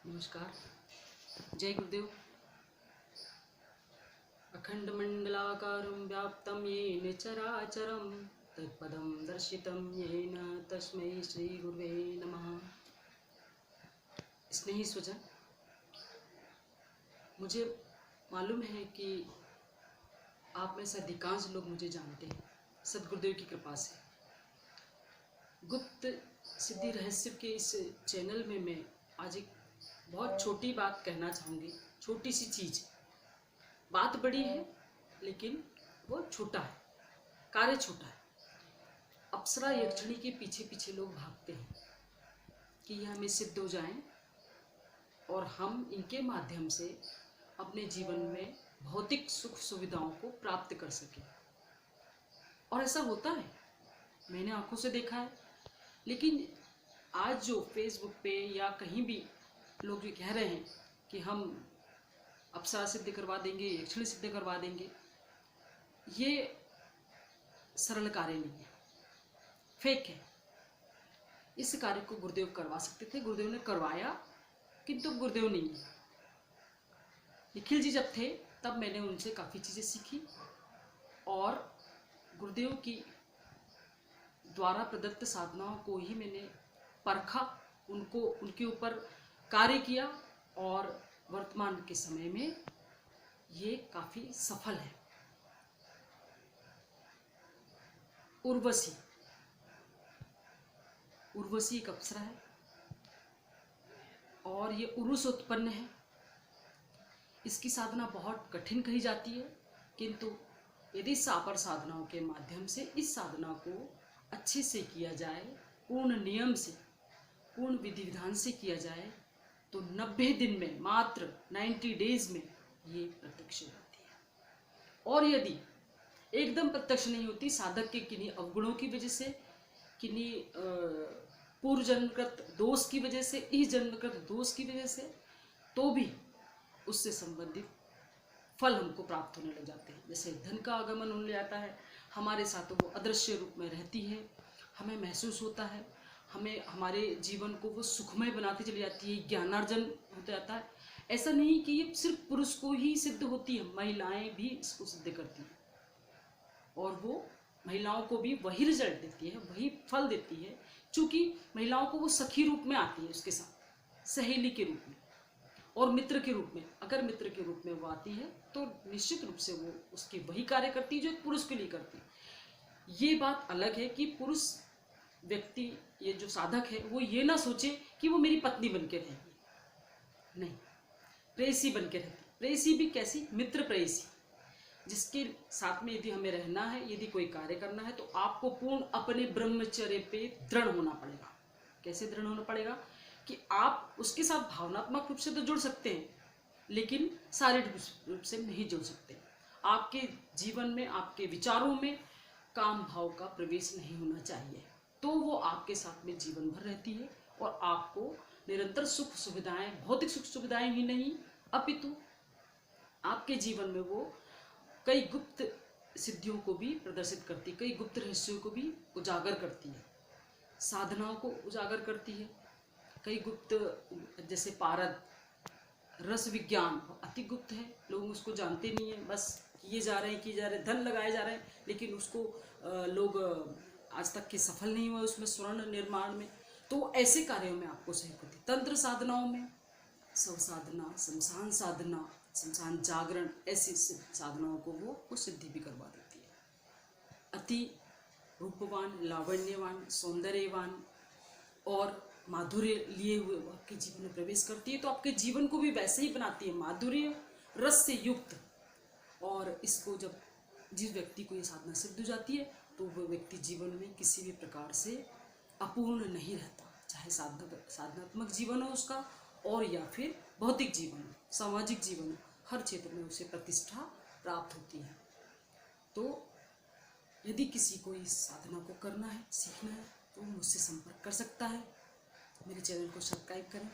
नमस्कार। जय गुरुदेव। अखंडमंडलाकारं व्याप्तं येन चराचरं तत्पदं दर्शितं येन तस्मै श्री गुरुवे नमः। स्नेही स्वजन, मुझे मालूम है कि आप में से अधिकांश लोग मुझे जानते हैं सद्गुरुदेव की कृपा से। गुप्त सिद्धि रहस्य के इस चैनल में मैं आज एक बहुत छोटी बात कहना चाहूँगी। छोटी सी चीज़, बात बड़ी है लेकिन वो छोटा है, कार्य छोटा है। अप्सरा यक्षिणी के पीछे पीछे लोग भागते हैं कि ये हमें सिद्ध हो जाएं और हम इनके माध्यम से अपने जीवन में भौतिक सुख सुविधाओं को प्राप्त कर सकें। और ऐसा होता है, मैंने आंखों से देखा है। लेकिन आज जो फेसबुक पे या कहीं भी लोग ये कह रहे हैं कि हम अप्सरा सिद्ध करवा देंगे, यक्षिणी सिद्ध करवा देंगे, ये सरल कार्य नहीं है, फेक है। इस कार्य को गुरुदेव करवा सकते थे, गुरुदेव ने करवाया, किंतु गुरुदेव नहीं है। निखिल जी जब थे तब मैंने उनसे काफ़ी चीज़ें सीखी और गुरुदेव की द्वारा प्रदत्त साधनाओं को ही मैंने परखा, उनको उनके ऊपर कार्य किया और वर्तमान के समय में ये काफ़ी सफल है। उर्वशी एक अप्सरा है और ये उरुस उत्पन्न है। इसकी साधना बहुत कठिन कही जाती है, किंतु यदि सापर साधनाओं के माध्यम से इस साधना को अच्छे से किया जाए, पूर्ण नियम से, पूर्ण विधि विधान से किया जाए, तो 90 दिन में, मात्र 90 डेज में ये प्रत्यक्ष हो जाती है। और यदि एकदम प्रत्यक्ष नहीं होती, साधक के किन्हीं अवगुणों की वजह से, किन्हीं पूर्व जन्मकृत दोष की वजह से, इस जन्मकृत दोष की वजह से, तो भी उससे संबंधित फल हमको प्राप्त होने लग जाते हैं। जैसे धन का आगमन होने जाता है, हमारे साथ वो अदृश्य रूप में रहती है, हमें महसूस होता है, हमें हमारे जीवन को वो सुखमय बनाती चली जाती है, ज्ञानार्जन होता जाता है। ऐसा नहीं कि ये सिर्फ पुरुष को ही सिद्ध होती है, महिलाएं भी इसको सिद्ध करती हैं और वो महिलाओं को भी वही रिजल्ट देती है, वही फल देती है। चूँकि महिलाओं को वो सखी रूप में आती है, उसके साथ सहेली के रूप में और मित्र के रूप में। अगर मित्र के रूप में वो आती है तो निश्चित रूप से वो उसके वही कार्य करती है जो एक पुरुष के लिए करती है। ये बात अलग है कि पुरुष व्यक्ति, ये जो साधक है, वो ये ना सोचे कि वो मेरी पत्नी बन के रहेगी, नहीं, प्रेयसी बन के रहती। प्रेयसी भी कैसी? मित्र प्रेयसी, जिसके साथ में यदि हमें रहना है, यदि कोई कार्य करना है, तो आपको पूर्ण अपने ब्रह्मचर्य पे दृढ़ होना पड़ेगा। कैसे दृढ़ होना पड़ेगा? कि आप उसके साथ भावनात्मक रूप से तो जुड़ सकते हैं, लेकिन शारीरिक रूप से नहीं जुड़ सकते। आपके जीवन में, आपके विचारों में काम भाव का प्रवेश नहीं होना चाहिए, तो वो आपके साथ में जीवन भर रहती है और आपको निरंतर सुख सुविधाएं, भौतिक सुख सुविधाएं ही नहीं, अपितु आपके जीवन में वो कई गुप्त सिद्धियों को भी प्रदर्शित करती, कई गुप्त रहस्यों को भी उजागर करती है, साधनाओं को उजागर करती है। कई गुप्त, जैसे पारद, रस विज्ञान अति गुप्त है, लोग उसको जानते नहीं है, बस किए जा रहे हैं, धन लगाए जा रहे हैं, लेकिन उसको लोग आज तक के सफल नहीं हुए उसमें, स्वर्ण निर्माण में। तो ऐसे कार्यों में आपको सहयोग होती। तंत्र साधनाओं में स्व साधना, शमशान साधना, शमशान जागरण, ऐसी साधनाओं को वो सिद्धि भी करवा देती है। अति रूपवान, लावण्यवान, सौंदर्यवान और माधुर्य लिए हुए वो आपके जीवन में प्रवेश करती है, तो आपके जीवन को भी वैसे ही बनाती है, माधुर्य रस से युक्त। और इसको जब जिस व्यक्ति को ये साधना सिद्ध हो जाती है, तो वह व्यक्ति जीवन में किसी भी प्रकार से अपूर्ण नहीं रहता, चाहे साधनात्मक जीवन हो उसका और या फिर भौतिक जीवन हो, सामाजिक जीवन हो, हर क्षेत्र में उसे प्रतिष्ठा प्राप्त होती है। तो यदि किसी को इस साधना को करना है, सीखना है, तो मुझसे संपर्क कर सकता है। मेरे चैनल को सब्सक्राइब करें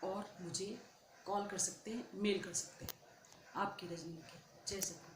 और मुझे कॉल कर सकते हैं, मेल कर सकते हैं। आपकी रजनी के जय सतगुरु।